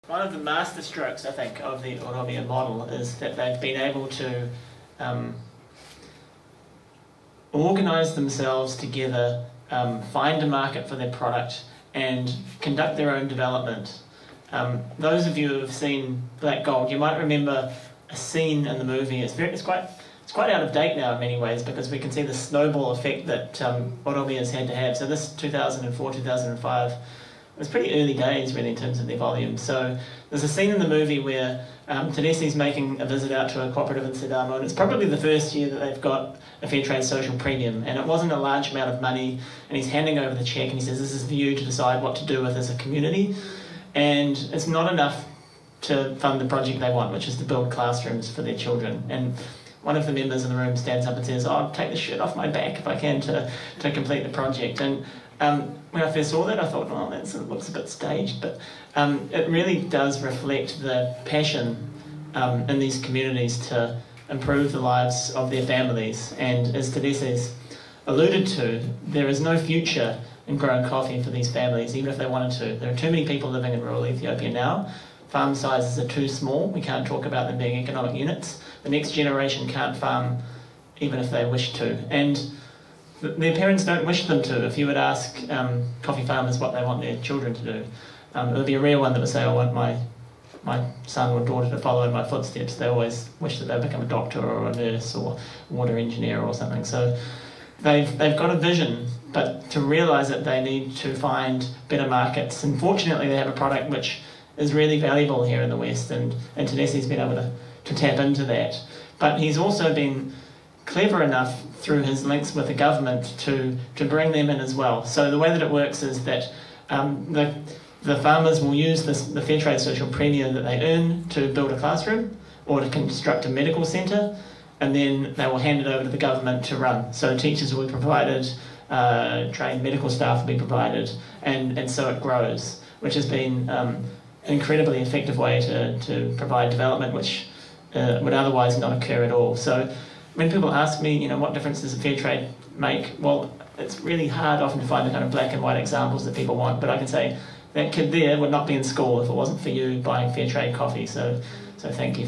One of the master strokes, I think, of the Oromia model is that they've been able to organise themselves together, find a market for their product, and conduct their own development. Those of you who have seen Black Gold, you might remember a scene in the movie. It's quite out of date now in many ways, because we can see the snowball effect that Oromia's had to have. So this 2004, 2005, it was pretty early days really in terms of their volume. So there's a scene in the movie where Tadesse's making a visit out to a cooperative in Sidamo, and it's probably the first year that they've got a FairTrade social premium, and it wasn't a large amount of money, and he's handing over the cheque and he says, this is for you to decide what to do with as a community, and it's not enough to fund the project they want, which is to build classrooms for their children. And one of the members in the room stands up and says, oh, I'll take the shirt off my back if I can to complete the project. And when I first saw that, I thought, oh, that looks a bit staged, but it really does reflect the passion in these communities to improve the lives of their families. And as Tadesse's alluded to, there is no future in growing coffee for these families, even if they wanted to. There are too many people living in rural Ethiopia now. Farm sizes are too small. We can't talk about them being economic units. The next generation can't farm even if they wish to. And their parents don't wish them to. If you would ask coffee farmers what they want their children to do, it would be a rare one that would say, I want my son or daughter to follow in my footsteps. They always wish that they become a doctor or a nurse or a water engineer or something. So they've got a vision, but to realise it, they need to find better markets. And fortunately, they have a product which is really valuable here in the West, and Tadesse's been able to tap into that. But he's also been clever enough through his links with the government to bring them in as well. So the way that it works is that the farmers will use the FairTrade social premium that they earn to build a classroom or to construct a medical centre, and then they will hand it over to the government to run. So teachers will be provided, trained medical staff will be provided, and so it grows, which has been an incredibly effective way to provide development which would otherwise not occur at all. So when people ask me, what difference does a FairTrade make? Well, it's really hard often to find the kind of black and white examples that people want, but I can say that kid there would not be in school if it wasn't for you buying FairTrade coffee. So thank you.